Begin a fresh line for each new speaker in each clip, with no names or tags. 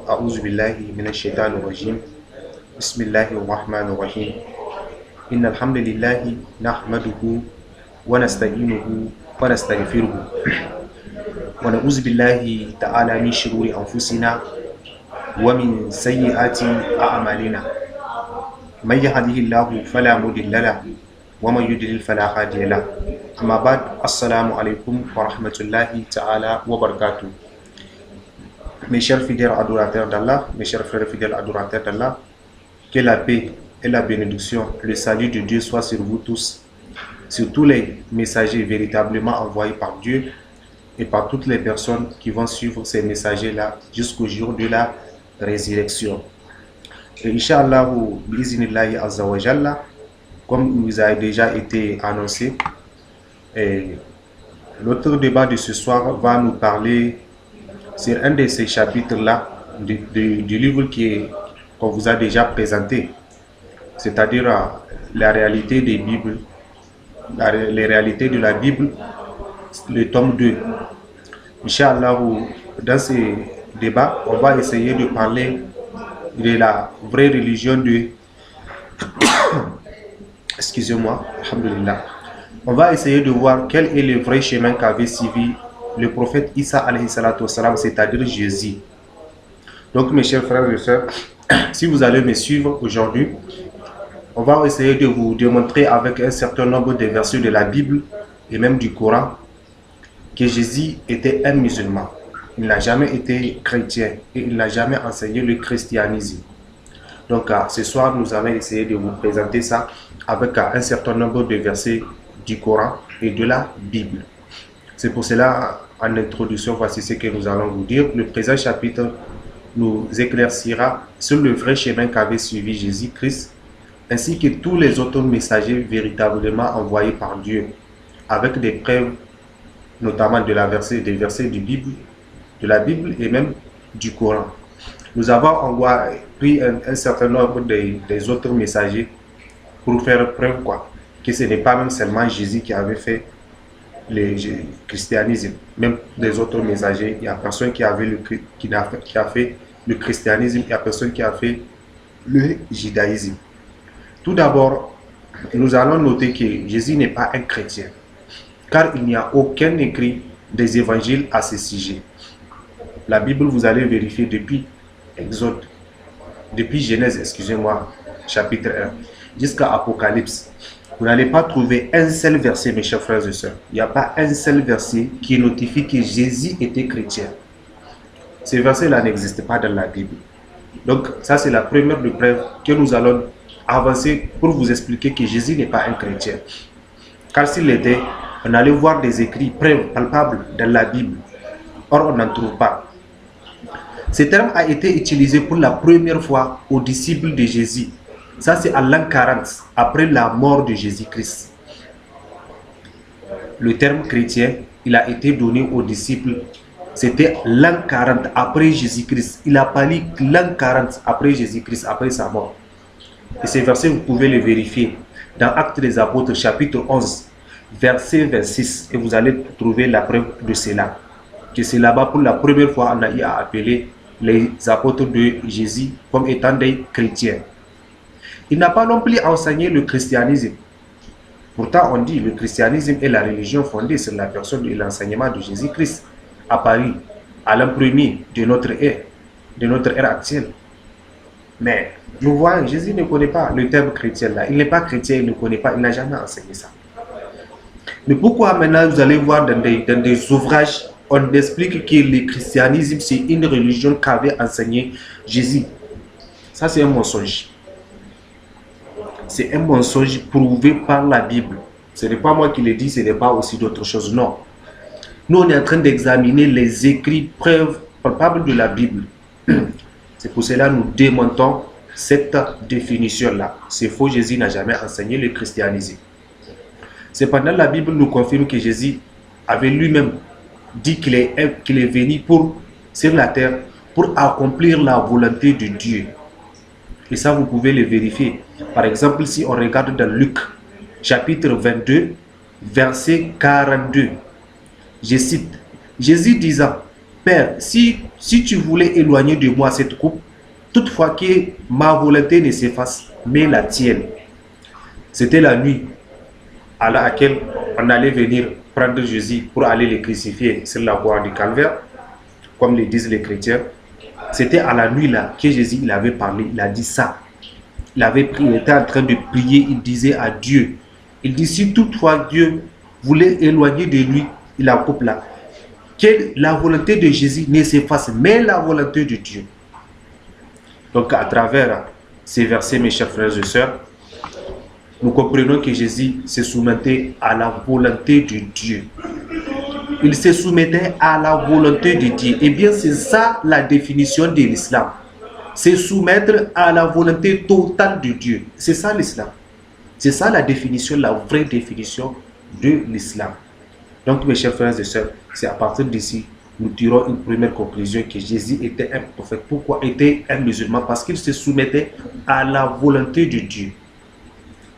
أعوذ بالله من الشيطان الرجيم بسم الله الرحمن الرحيم إن الحمد لله نحمده ونستعينه ونستغفره ونعوذ بالله تعالى من شرور أنفسنا ومن سيئات أعمالنا من يهده الله فلا مضل له ومن يضلل فلا هادي له أما بعد السلام عليكم ورحمة الله تعالى وبركاته. Mes chers fidèles adorateurs d'Allah, mes chers frères fidèles adorateurs d'Allah, que la paix et la bénédiction, le salut de Dieu soit sur vous tous, sur tous les messagers véritablement envoyés par Dieu et par toutes les personnes qui vont suivre ces messagers-là jusqu'au jour de la résurrection. Et Inch'Allah, bi'iznillahi azza wa jalla, comme il vous a déjà été annoncé, notre débat de ce soir va nous parler sur un de ces chapitres-là du livre qu'on vous a déjà présenté, c'est-à-dire la réalité des Bibles, les réalités de la Bible, le tome 2. Inch'Allah, dans ces débats, on va essayer de parler de la vraie religion de... Excusez-moi, alhamdulillah. On va essayer de voir quel est le vrai chemin qu'avait suivi le prophète Isa alayhi salatu wassalam, c'est-à-dire Jésus. Donc mes chers frères et sœurs, si vous allez me suivre aujourd'hui, on va essayer de vous démontrer avec un certain nombre de versets de la Bible et même du Coran que Jésus était un musulman. Il n'a jamais été chrétien et il n'a jamais enseigné le christianisme. Donc ce soir, nous allons essayer de vous présenter ça avec un certain nombre de versets du Coran et de la Bible. C'est pour cela, en introduction, voici ce que nous allons vous dire. Le présent chapitre nous éclaircira sur le vrai chemin qu'avait suivi Jésus-Christ, ainsi que tous les autres messagers véritablement envoyés par Dieu, avec des preuves, notamment des versets de la Bible et même du Coran. Nous avons pris un certain nombre des autres messagers pour faire preuve que ce n'est pas même seulement Jésus qui avait fait le christianisme, même des autres messagers. Il y a personne qui a fait le christianisme, il y a personne qui a fait le judaïsme. Tout d'abord, nous allons noter que Jésus n'est pas un chrétien, car il n'y a aucun écrit des évangiles à ce sujet. La Bible, vous allez vérifier depuis Genèse, excusez-moi, chapitre 1, jusqu'à Apocalypse. Vous n'allez pas trouver un seul verset, mes chers frères et sœurs. Il n'y a pas un seul verset qui notifie que Jésus était chrétien. Ces versets-là n'existent pas dans la Bible. Donc, ça, c'est la première de preuve que nous allons avancer pour vous expliquer que Jésus n'est pas un chrétien. Car s'il l'était, on allait voir des écrits, preuves palpables dans la Bible. Or, on n'en trouve pas. Ce terme a été utilisé pour la première fois aux disciples de Jésus. Ça, c'est à l'an 40, après la mort de Jésus-Christ. Le terme chrétien, il a été donné aux disciples. C'était l'an 40 après Jésus-Christ. Il a parlé l'an 40 après Jésus-Christ, après sa mort. Et ces versets, vous pouvez les vérifier dans Actes des Apôtres, chapitre 11, verset 26. Et vous allez trouver la preuve de cela. Que c'est là-bas, pour la première fois, on a eu à appeler les apôtres de Jésus comme étant des chrétiens. Il n'a pas non plus enseigné le christianisme. Pourtant, on dit que le christianisme est la religion fondée sur la personne et l'enseignement de Jésus-Christ, apparu à l'an premier de notre ère actuelle. Mais nous voyons, Jésus ne connaît pas le terme chrétien là. Il n'est pas chrétien, il ne connaît pas, il n'a jamais enseigné ça. Mais pourquoi maintenant vous allez voir dans des ouvrages, on explique que le christianisme c'est une religion qu'avait enseigné Jésus? Ça, c'est un mensonge. C'est un mensonge prouvé par la Bible. Ce n'est pas moi qui le dis, ce n'est pas aussi d'autres choses. Non. Nous, on est en train d'examiner les écrits, preuves palpables de la Bible. C'est pour cela que nous démontons cette définition-là. C'est faux, Jésus n'a jamais enseigné le christianisme. Cependant, la Bible nous confirme que Jésus avait lui-même dit qu'il est venu sur la terre pour accomplir la volonté de Dieu. Et ça, vous pouvez le vérifier. Par exemple, si on regarde dans Luc, chapitre 22, verset 42. Je cite, Jésus disant, Père, si tu voulais éloigner de moi cette coupe, toutefois que ma volonté ne s'efface, mais la tienne. C'était la nuit à laquelle on allait venir prendre Jésus pour aller le crucifier sur la croix du Calvaire, comme le disent les chrétiens. C'était à la nuit là que Jésus il avait parlé, il a dit ça. Il était en train de prier, il disait à Dieu. Il dit, si toutefois Dieu voulait éloigner de lui la coupe là, que la volonté de Jésus ne s'efface, mais la volonté de Dieu. Donc à travers ces versets, mes chers frères et sœurs, nous comprenons que Jésus se soumettait à la volonté de Dieu. Il se soumettait à la volonté de Dieu. Et bien c'est ça la définition de l'islam. C'est soumettre à la volonté totale de Dieu. C'est ça l'islam. C'est ça la définition, la vraie définition de l'islam. Donc mes chers frères et sœurs, c'est à partir d'ici, nous tirons une première conclusion que Jésus était un prophète. Pourquoi était un musulman? Parce qu'il se soumettait à la volonté de Dieu.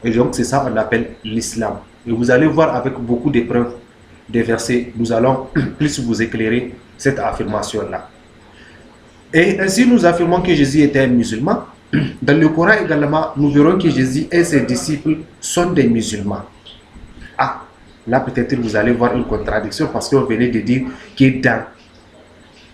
Et donc c'est ça qu'on appelle l'islam. Et vous allez voir avec beaucoup d'épreuves, des versets, nous allons plus vous éclairer cette affirmation-là. Et ainsi nous affirmons que Jésus était un musulman. Dans le Coran également, nous verrons que Jésus et ses disciples sont des musulmans. Ah, là peut-être vous allez voir une contradiction parce qu'on venait de dire que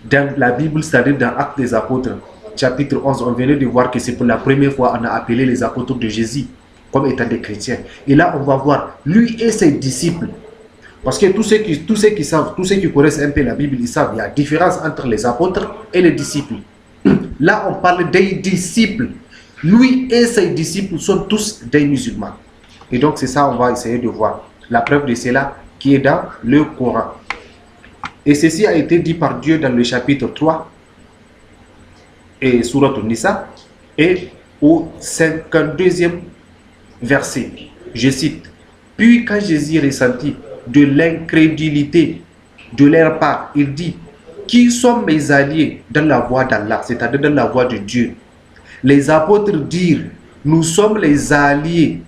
dans la Bible, c'est-à-dire dans Actes des Apôtres, chapitre 11, on venait de voir que c'est pour la première fois qu'on a appelé les apôtres de Jésus comme étant des chrétiens. Et là, on va voir lui et ses disciples. Parce que tous ceux qui savent, tous ceux qui connaissent un peu la Bible, ils savent, il y a différence entre les apôtres et les disciples. Là, on parle des disciples. Lui et ses disciples sont tous des musulmans. Et donc, c'est ça, on va essayer de voir. La preuve de cela qui est dans le Coran. Et ceci a été dit par Dieu dans le chapitre 3 et Sourate Nisa et au 52e verset. Je cite, « Puis quand Jésus ressentit de l'incrédulité de leur part, il dit, qui sont mes alliés dans la voie d'Allah, c'est-à-dire dans la voie de Dieu. Les apôtres dirent, nous sommes les alliés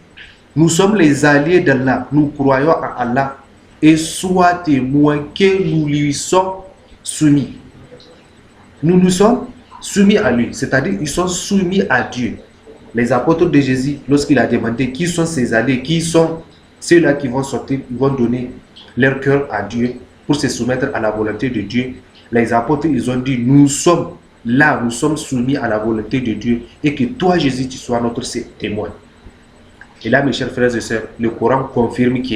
d'Allah, nous croyons en Allah et sois témoin que nous lui sommes soumis. Nous nous sommes soumis à lui, c'est-à-dire ils sont soumis à Dieu. Les apôtres de Jésus, lorsqu'il a demandé qui sont ses alliés, qui sont ceux-là qui vont sortir, ils vont donner leur cœur à Dieu pour se soumettre à la volonté de Dieu. Les apôtres, ils ont dit, nous sommes là, nous sommes soumis à la volonté de Dieu et que toi, Jésus, tu sois notre témoin. Et là, mes chers frères et sœurs, le Coran confirme que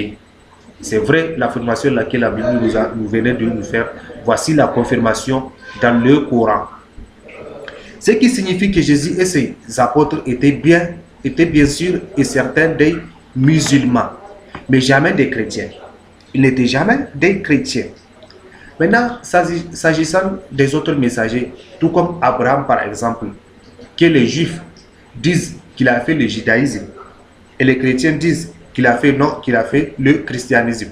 c'est vrai l'affirmation laquelle la Bible nous venait de nous faire. Voici la confirmation dans le Coran. Ce qui signifie que Jésus et ses apôtres étaient bien sûr et certains des musulmans, mais jamais des chrétiens. Ils n'étaient jamais des chrétiens. Maintenant, s'agissant des autres messagers, tout comme Abraham par exemple, que les juifs disent qu'il a fait le judaïsme, et les chrétiens disent qu'il a fait le christianisme.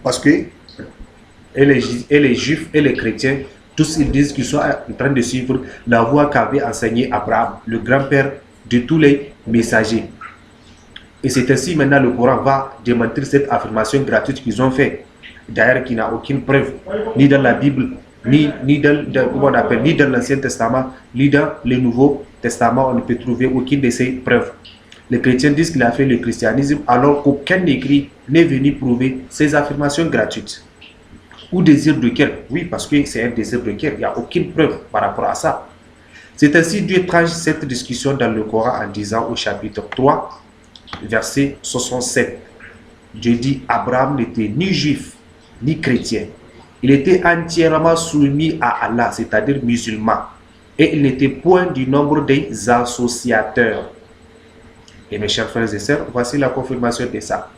Parce que et les juifs et les chrétiens, tous ils disent qu'ils sont en train de suivre la voie qu'avait enseignée Abraham, le grand-père de tous les messagers. Et c'est ainsi maintenant le Coran va démentir cette affirmation gratuite qu'ils ont faite. D'ailleurs, qui n'a aucune preuve, ni dans la Bible, ni dans l'Ancien Testament, ni dans le Nouveau Testament, on ne peut trouver aucune de ces preuves. Les chrétiens disent qu'il a fait le christianisme alors qu'aucun écrit n'est venu prouver ces affirmations gratuites. Ou désir de cœur, oui, parce que c'est un désir de cœur, il n'y a aucune preuve par rapport à ça. C'est ainsi Dieu tranche cette discussion dans le Coran en disant au chapitre 3, verset 67. Dieu dit, Abraham n'était ni juif, ni chrétien. Il était entièrement soumis à Allah, c'est-à-dire musulman. Et il n'était point du nombre des associateurs. Et mes chers frères et sœurs, voici la confirmation de ça.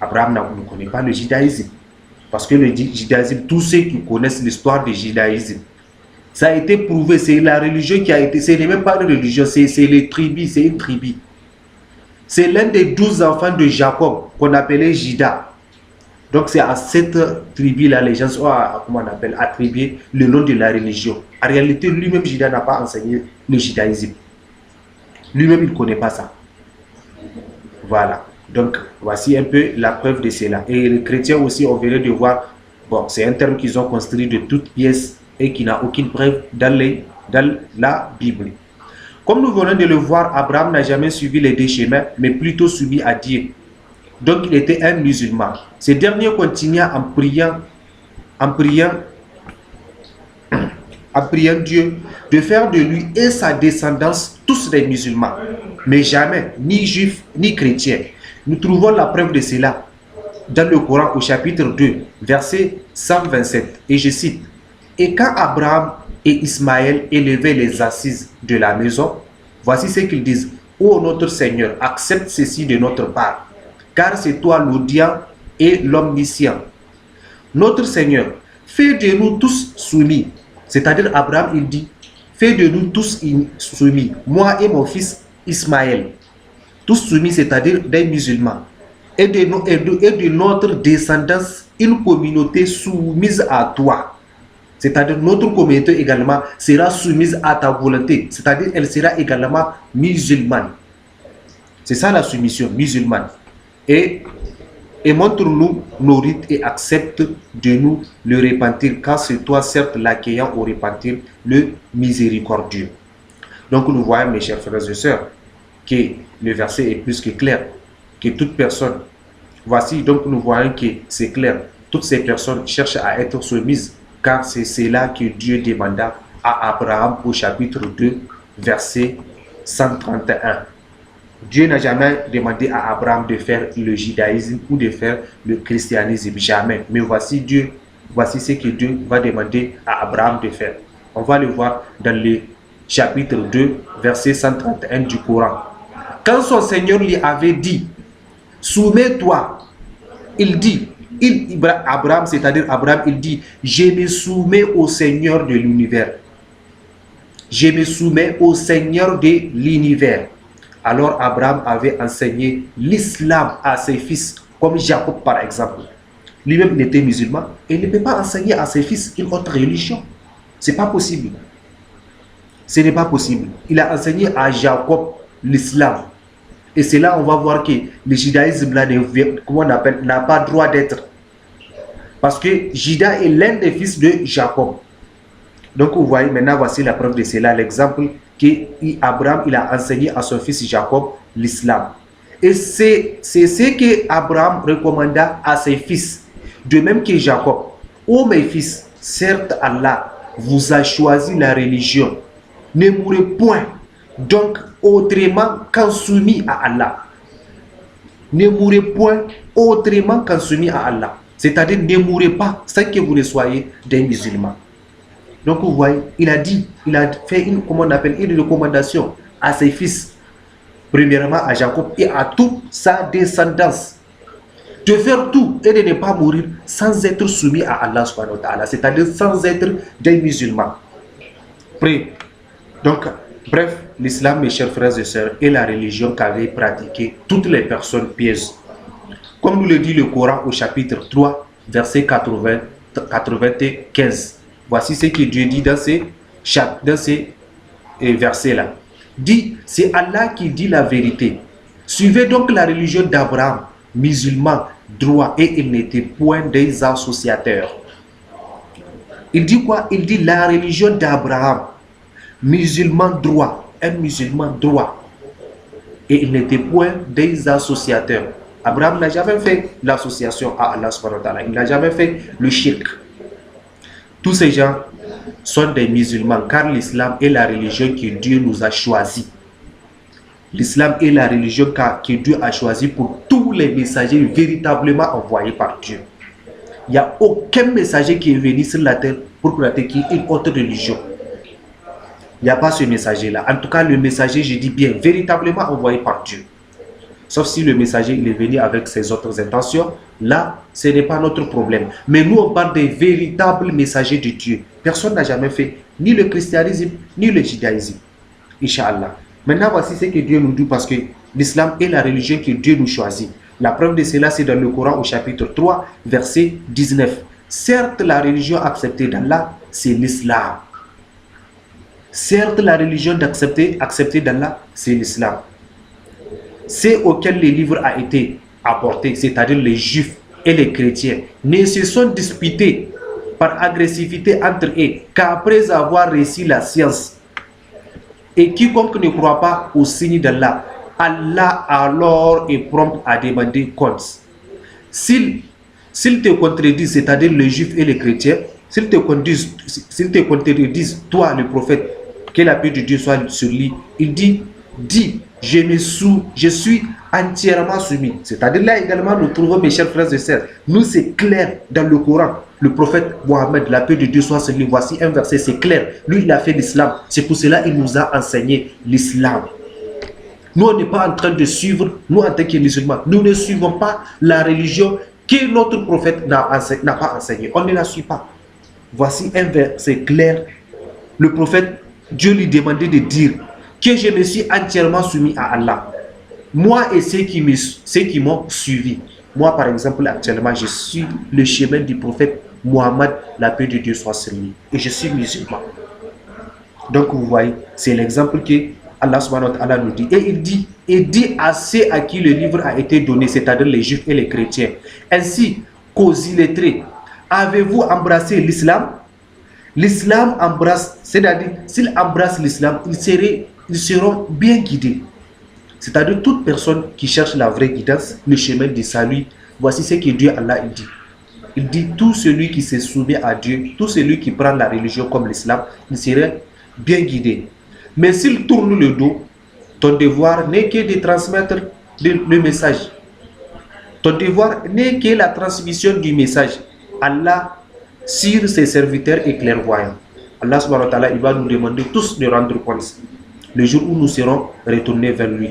Abraham ne connaît pas le judaïsme. Parce que le judaïsme, tous ceux qui connaissent l'histoire du judaïsme, ça a été prouvé, c'est la religion qui a été, ce n'est même pas une religion, c'est les tribus, c'est une tribu. C'est l'un des 12 enfants de Jacob qu'on appelait Juda. Donc c'est à cette tribu-là, les gens ont attribué le nom de la religion. En réalité, lui-même, Juda n'a pas enseigné le judaïsme. Lui-même, il ne connaît pas ça. Voilà. Donc, voici un peu la preuve de cela. Et les chrétiens aussi, on venait de voir Bon, c'est un terme qu'ils ont construit de toutes pièces et qui n'a aucune preuve dans la Bible. Comme nous venons de le voir, Abraham n'a jamais suivi les deux chemins, mais plutôt soumis à Dieu. Donc il était un musulman. Ce dernier continua en priant Dieu de faire de lui et sa descendance tous des musulmans, mais jamais ni juifs ni chrétiens. Nous trouvons la preuve de cela dans le Coran au chapitre 2, verset 127, et je cite: « Et quand Abraham et Ismaël élevaient les assises de la maison, voici ce qu'ils disent: Ô notre Seigneur, accepte ceci de notre part, car c'est toi l'audient et l'omniscient. Notre Seigneur, fais de nous tous soumis. » C'est-à-dire Abraham, il dit: fais de nous tous soumis, moi et mon fils Ismaël. Tous soumis, c'est-à-dire des musulmans. Et de notre descendance, une communauté soumise à toi. C'est-à-dire notre communauté également sera soumise à ta volonté. C'est-à-dire elle sera également musulmane. C'est ça la soumission, musulmane. Et montre-nous nos rites et accepte de nous le repentir, car c'est toi, certes, l'accueillant au repentir, le miséricordieux. Donc nous voyons, mes chers frères et sœurs, que le verset est plus que clair, que toute personne, voici donc nous voyons que c'est clair, toutes ces personnes cherchent à être soumises, car c'est cela que Dieu demanda à Abraham au chapitre 2, verset 131. Dieu n'a jamais demandé à Abraham de faire le judaïsme ou de faire le christianisme, jamais. Mais voici ce que Dieu va demander à Abraham de faire. On va le voir dans le chapitre 2, verset 131 du Coran. Quand son Seigneur lui avait dit: soumets-toi, il dit, Abraham, c'est-à-dire Abraham, il dit: je me soumets au Seigneur de l'univers. Je me soumets au Seigneur de l'univers. Alors Abraham avait enseigné l'islam à ses fils, comme Jacob par exemple. Lui-même était musulman et il ne peut pas enseigner à ses fils une autre religion. Ce n'est pas possible. Ce n'est pas possible. Il a enseigné à Jacob l'islam. Et c'est là on va voir que le judaïsme là, n'a pas droit d'être. Parce que Juda est l'un des fils de Jacob. Donc vous voyez, maintenant voici la preuve de cela, l'exemple qu'Abraham il a enseigné à son fils Jacob l'islam. Et c'est ce que Abraham recommanda à ses fils. De même que Jacob: ô mes fils, certes Allah vous a choisi la religion. Ne mourrez point donc autrement qu'en soumis à Allah. Ne mourrez point autrement qu'en soumis à Allah. C'est-à-dire ne mourrez pas sans que vous ne soyez des musulmans. Donc vous voyez, il a fait une recommandation à ses fils, premièrement à Jacob et à toute sa descendance, de faire tout et de ne pas mourir sans être soumis à Allah subhanahu wa ta'ala, c'est-à-dire sans être des musulmans. Donc, bref, l'islam, mes chers frères et sœurs, est la religion qu'avaient pratiquée toutes les personnes pieuses. Comme nous le dit le Coran au chapitre 3, verset 95. Voici ce que Dieu dit dans ces versets-là. Dit: c'est Allah qui dit la vérité. Suivez donc la religion d'Abraham, musulman, droit, et il n'était point des associateurs. Il dit quoi? Il dit la religion d'Abraham, musulman droit, un musulman droit, et il n'était point des associateurs. Abraham n'a jamais fait l'association à Allah subhanahu wa ta'ala. Il n'a jamais fait le shirk. Tous ces gens sont des musulmans, car l'islam est la religion que Dieu nous a choisie. L'islam est la religion que Dieu a choisie pour tous les messagers véritablement envoyés par Dieu. Il n'y a aucun messager qui est venu sur la terre pour pratiquer une autre religion. Il n'y a pas ce messager-là. En tout cas, le messager, je dis bien, véritablement envoyé par Dieu. Sauf si le messager il est venu avec ses autres intentions, là, ce n'est pas notre problème. Mais nous, on parle des véritables messagers de Dieu. Personne n'a jamais fait ni le christianisme, ni le judaïsme. Inch'Allah. Maintenant, voici ce que Dieu nous dit, parce que l'islam est la religion que Dieu nous choisit. La preuve de cela, c'est dans le Coran au chapitre 3, verset 19. Certes, la religion acceptée d'Allah, c'est l'islam. Certes, la religion acceptée d'Allah, c'est l'islam. C'est auquel le livre a été apporté, c'est-à-dire les juifs et les chrétiens ne se sont disputés par agressivité entre eux qu'après avoir réussi la science. Et quiconque ne croit pas au signe d'Allah, Allah alors est prompt à demander compte. S'ils te contredisent, c'est-à-dire les juifs et les chrétiens, s'ils te contredisent, toi le prophète, que la paix de Dieu soit sur lui, il dit, je suis entièrement soumis. C'est-à-dire là également, nous trouvons, mes chers frères et sœurs, nous c'est clair dans le Coran. Le prophète Mohammed, la paix de Dieu soit sur lui, voici un verset, c'est clair. Lui, il a fait l'islam. C'est pour cela qu'il nous a enseigné l'islam. Nous, on n'est pas en train de suivre, nous en tant que musulmans, nous ne suivons pas la religion que notre prophète n'a pas enseignée. On ne la suit pas. Voici un verset clair. Le prophète, Dieu lui demandait de dire que je me suis entièrement soumis à Allah. Moi et ceux qui m'ont suivi. Moi, par exemple, actuellement, je suis le chemin du prophète Mohammed, la paix de Dieu soit sur lui. Et je suis musulman. Donc, vous voyez, c'est l'exemple que Allah subhanahu wa ta'ala nous dit. Et il dit à ceux à qui le livre a été donné, c'est-à-dire les juifs et les chrétiens, ainsi qu'aux illettrés, avez-vous embrassé l'islam? L'islam embrasse, c'est-à-dire, s'ils embrassent l'islam, ils seront bien guidés. C'est-à-dire, toute personne qui cherche la vraie guidance, le chemin du salut, voici ce que Dieu Allah il dit. Il dit, tout celui qui se soumet à Dieu, tout celui qui prend la religion comme l'islam, il serait bien guidé. Mais s'il tourne le dos, ton devoir n'est que de transmettre le message. Ton devoir n'est que la transmission du message. Allah, sur ses serviteurs est clairvoyant. Allah subhanahu wa ta'ala, il va nous demander tous de rendre compte le jour où nous serons retournés vers lui.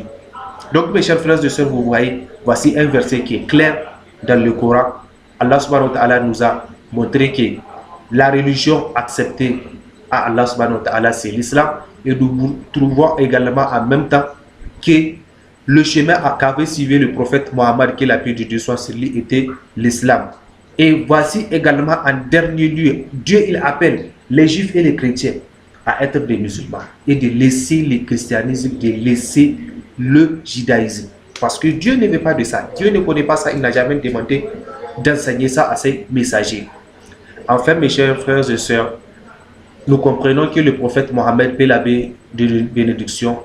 Donc mes chers frères et sœurs, vous voyez, voici un verset qui est clair dans le Coran. Allah subhanahu wa ta'ala nous a montré que la religion acceptée à Allah subhanahu wa ta'ala, c'est l'islam. Et nous trouvons également en même temps que le chemin qu'avait suivi le prophète Mohammed, que la paix de Dieu soit sur lui, était l'islam. Et voici également en dernier lieu, Dieu il appelle les juifs et les chrétiens à être des musulmans et de laisser le christianisme, de laisser le judaïsme. Parce que Dieu ne veut pas de ça. Dieu ne connaît pas ça. Il n'a jamais demandé d'enseigner ça à ses messagers. Enfin, mes chers frères et sœurs, nous comprenons que le prophète Mohammed, paix et bénédiction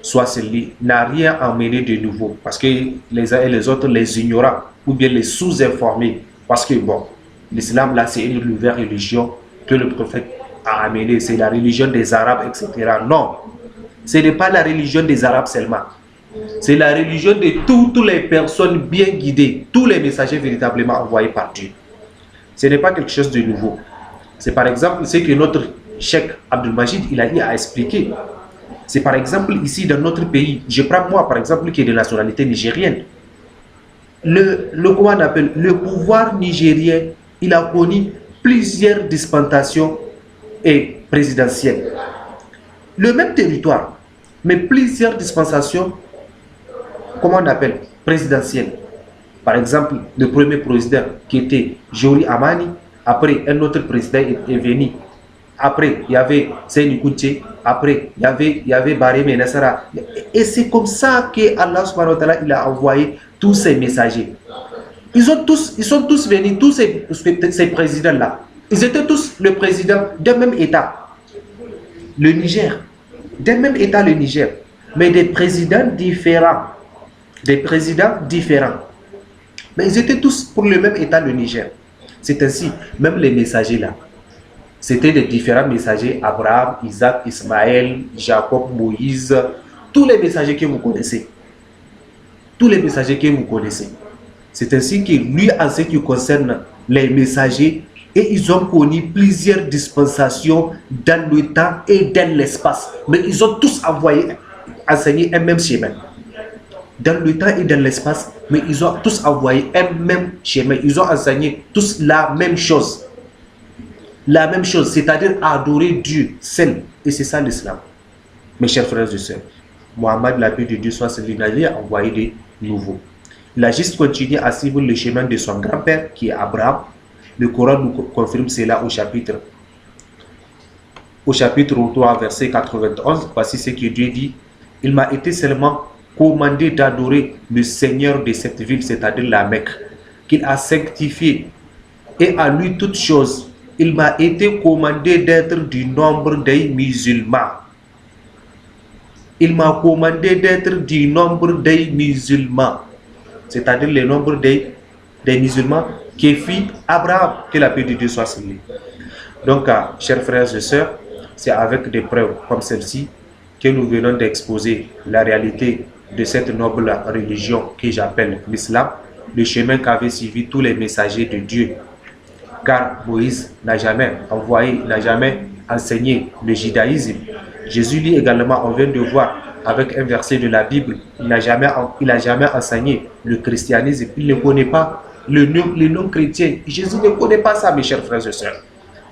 soit sur lui, n'a rien emmené de nouveau. Parce que les uns et les autres, les ignorants ou bien les sous-informés, parce que bon, l'islam là, c'est une nouvelle religion que le prophète a amenée. C'est la religion des Arabes, etc. Non, ce n'est pas la religion des Arabes seulement. C'est la religion de toutes les personnes bien guidées, tous les messagers véritablement envoyés par Dieu. Ce n'est pas quelque chose de nouveau. C'est par exemple ce que notre Cheikh Abdul Majid il a eu à expliquer. C'est par exemple ici dans notre pays, je prends moi par exemple qui est de nationalité nigérienne. Comment on appelle, le pouvoir nigérien, il a connu plusieurs dispensations et présidentielles. Le même territoire, mais plusieurs dispensations, comment on appelle, présidentielles. Par exemple, le premier président qui était Jori Amani, après un autre président est venu. Après, il y avait Seyni Kouché, après, il y avait Barham Nassara. Et c'est comme ça que Allah subhanahu wa ta'ala il a envoyé tous ces messagers. Ils sont tous venus, tous ces présidents-là. Ils étaient tous le président d'un même État, le Niger. D'un même État, le Niger. Mais des présidents différents. Des présidents différents. Mais ils étaient tous pour le même État, le Niger. C'est ainsi, même les messagers là. C'était des différents messagers, Abraham, Isaac, Ismaël, Jacob, Moïse, tous les messagers que vous connaissez. Tous les messagers que vous connaissez. C'est ainsi que lui, en ce qui concerne les messagers, et ils ont connu plusieurs dispensations dans le temps et dans l'espace. Mais ils ont tous enseigné un même chemin. Dans le temps et dans l'espace, mais ils ont tous envoyé un même chemin. Ils ont enseigné tous la même chose. La même chose, c'est-à-dire adorer Dieu seul. Et c'est ça l'islam. Mes chers frères et sœurs, Mohammed, la paix de Dieu soit sur lui, n'a rien envoyé de nouveau. Il a juste continué à suivre le chemin de son grand-père, qui est Abraham. Le Coran nous confirme cela au chapitre 3, verset 91. Voici ce que Dieu dit. Il m'a été seulement commandé d'adorer le Seigneur de cette ville, c'est-à-dire la Mecque, qu'il a sanctifié, et à lui toute chose, il m'a été commandé d'être du nombre des musulmans. Il m'a commandé d'être du nombre des musulmans, c'est-à-dire le nombre des musulmans qui fit Abraham, que la paix de Dieu soit sur lui. Donc, chers frères et sœurs, c'est avec des preuves comme celle-ci que nous venons d'exposer la réalité de cette noble religion que j'appelle l'islam, le chemin qu'avaient suivi tous les messagers de Dieu. Car Moïse n'a jamais envoyé, n'a jamais enseigné le judaïsme. Jésus, lui également, on vient de voir avec un verset de la Bible, il n'a jamais enseigné le christianisme. Il ne connaît pas le nom chrétien. Jésus ne connaît pas ça, mes chers frères et sœurs.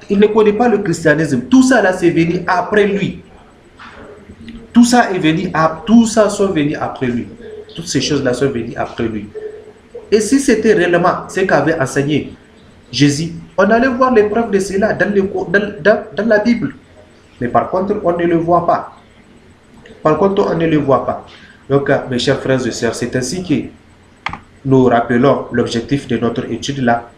Il ne connaît pas le christianisme. Tout ça là, c'est venu après lui. Tout ça sont venus après lui. Toutes ces choses-là sont venues après lui. Et si c'était réellement ce qu'avait enseigné Jésus, on allait voir les preuves de cela dans la Bible. Mais par contre, on ne le voit pas. Donc, mes chers frères et sœurs, c'est ainsi que nous rappelons l'objectif de notre étude là.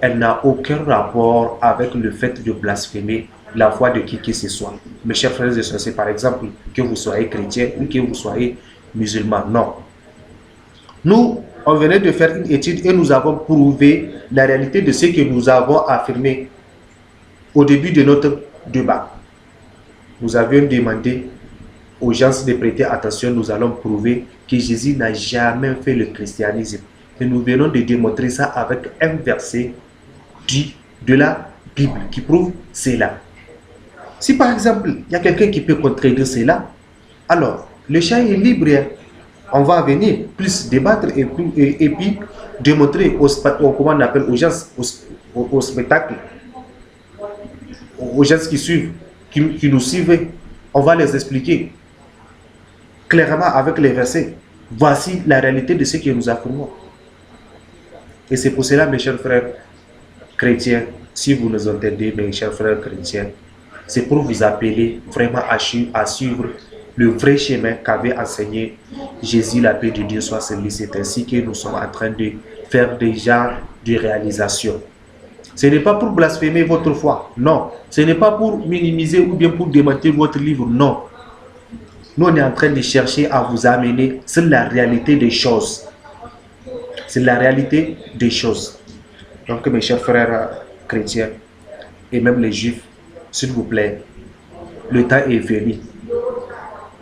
Elle n'a aucun rapport avec le fait de blasphémer la foi de qui que ce soit. Mes chers frères et sœurs, c'est par exemple que vous soyez chrétien ou que vous soyez musulman. Non. Nous, on venait de faire une étude et nous avons prouvé la réalité de ce que nous avons affirmé au début de notre débat. Nous avions demandé aux gens de prêter attention. Nous allons prouver que Jésus n'a jamais fait le christianisme. Et nous venons de démontrer ça avec un verset de la Bible qui prouve cela. Si par exemple, il y a quelqu'un qui peut contredire cela, alors le champ est libre. On va venir plus débattre et puis démontrer comment on appelle aux gens, au spectacle, aux gens qui suivent, qui nous suivent. On va les expliquer clairement avec les versets. Voici la réalité de ce que nous affirmons. Et c'est pour cela, mes chers frères chrétiens, si vous nous entendez, mes chers frères chrétiens, c'est pour vous appeler vraiment à suivre le vrai chemin qu'avait enseigné Jésus, la paix de Dieu soit sur lui. C'est ainsi que nous sommes en train de faire déjà de réalisation. Ce n'est pas pour blasphémer votre foi, non. Ce n'est pas pour minimiser ou bien pour démentir votre livre, non. Nous, on est en train de chercher à vous amener sur la réalité des choses. C'est la réalité des choses. Donc, mes chers frères chrétiens et même les juifs, s'il vous plaît, le temps est venu.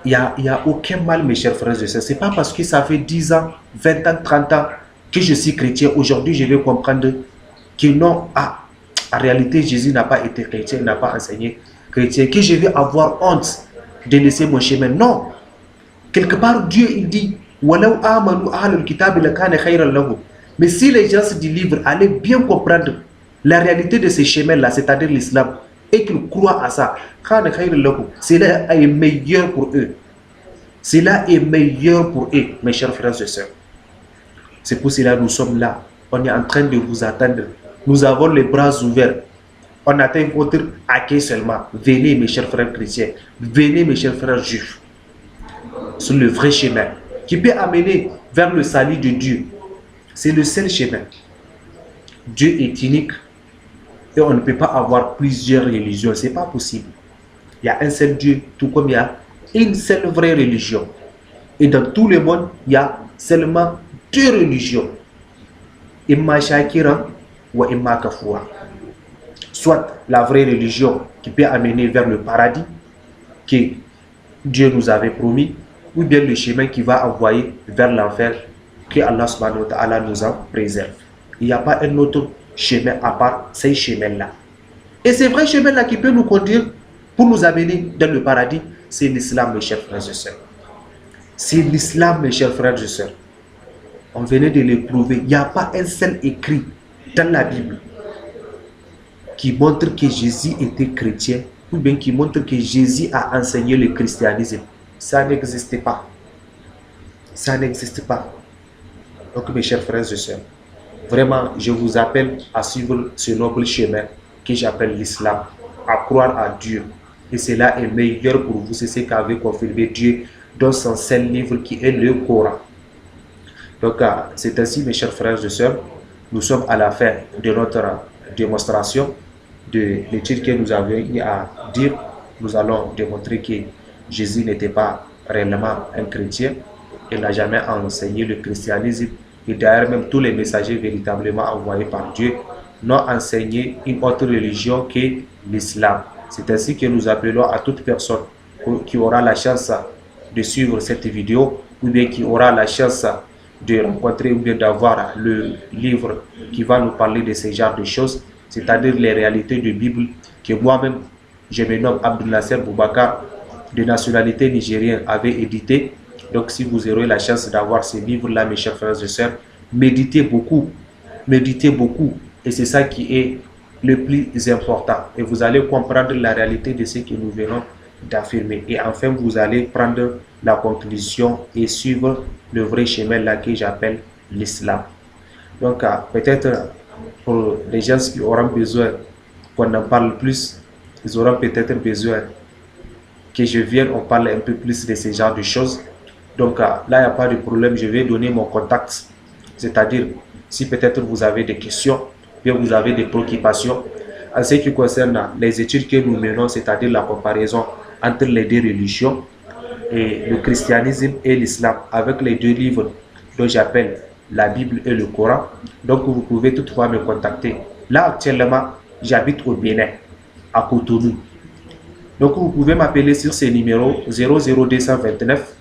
Il n'y a aucun mal, mes chers frères et sœurs. Ce n'est pas parce que ça fait 10 ans, 20 ans, 30 ans que je suis chrétien. Aujourd'hui, je vais comprendre que non, en réalité, Jésus n'a pas été chrétien, n'a pas enseigné chrétien, que je vais avoir honte de laisser mon chemin. Non. Quelque part, Dieu, il dit, mais si les gens du livre allaient bien comprendre la réalité de ces chemins-là, c'est-à-dire l'islam, et qu'ils croient à ça, cela est meilleur pour eux. Cela est meilleur pour eux, mes chers frères et sœurs. C'est pour cela que nous sommes là. On est en train de vous attendre. Nous avons les bras ouverts. On attend votre accueil seulement. Venez, mes chers frères chrétiens. Venez, mes chers frères juifs. Sur le vrai chemin qui peut amener vers le salut de Dieu. C'est le seul chemin. Dieu est unique et on ne peut pas avoir plusieurs religions. Ce n'est pas possible. Il y a un seul Dieu, tout comme il y a une seule vraie religion. Et dans tout le monde, il y a seulement 2 religions. Imma Shakiran ou Imma Kafura. Soit la vraie religion qui peut amener vers le paradis que Dieu nous avait promis, ou bien le chemin qui va envoyer vers l'enfer que Allah subhanahu wa ta'ala nous en préserve. Il n'y a pas un autre chemin à part ces chemins-là. Et ces vrais chemins-là qui peuvent nous conduire pour nous amener dans le paradis, c'est l'islam, mes chers frères et sœurs. C'est l'islam, mes chers frères et sœurs. On venait de le prouver. Il n'y a pas un seul écrit dans la Bible qui montre que Jésus était chrétien ou bien qui montre que Jésus a enseigné le christianisme. Ça n'existe pas. Ça n'existe pas. Donc, mes chers frères et sœurs, vraiment, je vous appelle à suivre ce noble chemin que j'appelle l'islam, à croire à Dieu. Et cela est meilleur pour vous. C'est ce qu'avait confirmé Dieu dans son seul livre qui est le Coran. Donc, c'est ainsi, mes chers frères et sœurs, Nous sommes à la fin de notre démonstration de l'étude que nous avions eu à dire. Nous allons démontrer que Jésus n'était pas réellement un chrétien. Il n'a jamais enseigné le christianisme. Et d'ailleurs, même tous les messagers véritablement envoyés par Dieu n'ont enseigné une autre religion que l'islam. C'est ainsi que nous appelons à toute personne qui aura la chance de suivre cette vidéo ou bien qui aura la chance de rencontrer ou bien d'avoir le livre qui va nous parler de ce genre de choses, c'est-à-dire les réalités de Bible que moi-même, je me nomme Abdul Nasser Boubacar, de nationalité nigérienne, avait édité. Donc si vous aurez la chance d'avoir ces livres-là, mes chers frères et sœurs, méditez beaucoup, et c'est ça qui est le plus important. Et vous allez comprendre la réalité de ce que nous venons d'affirmer. Et enfin, vous allez prendre la conclusion et suivre le vrai chemin là que j'appelle l'islam. Donc, peut-être pour les gens qui auront besoin qu'on en parle plus, ils auront peut-être besoin que je vienne, on parle un peu plus de ce genre de choses. Donc, là, il n'y a pas de problème, je vais donner mon contact. C'est-à-dire, si peut-être vous avez des questions, bien vous avez des préoccupations, en ce qui concerne les études que nous menons, c'est-à-dire la comparaison entre les deux religions, et le christianisme et l'islam, avec les deux livres dont j'appelle la Bible et le Coran. Donc vous pouvez toutefois me contacter. Là actuellement, j'habite au Bénin, à Cotonou. Donc vous pouvez m'appeler sur ces numéros 00229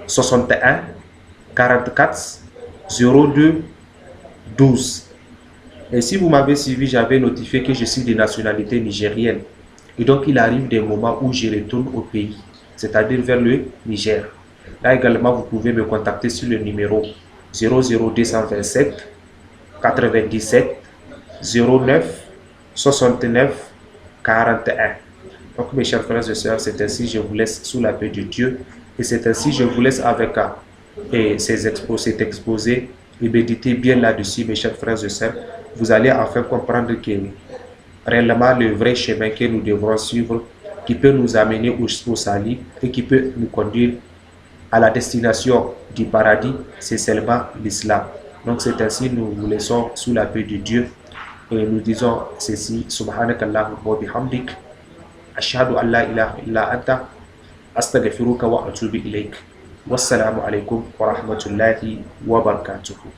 61 44 02 12. Et si vous m'avez suivi, j'avais notifié que je suis de nationalité nigérienne. Et donc il arrive des moments où je retourne au pays, c'est-à-dire vers le Niger. Là également, vous pouvez me contacter sur le numéro 00227 97 09 69 41. Donc mes chers frères et sœurs, c'est ainsi je vous laisse sous la paix de Dieu. Et c'est ainsi je vous laisse avec cet exposé. Et méditez bien là-dessus, mes chers frères et sœurs. Vous allez enfin comprendre que réellement le vrai chemin que nous devrons suivre, qui peut nous amener au salut et qui peut nous conduire à la destination du paradis, c'est seulement l'islam. Donc c'est ainsi nous vous laissons sous la paix de Dieu et nous disons ceci: Subhanakallahumma wa bihamdik, ashhadu an la ilaha illa anta, astaghfiruka wa atubu ilayk. Wassalamu alaikum wa rahmatullahi wa barakatuhu.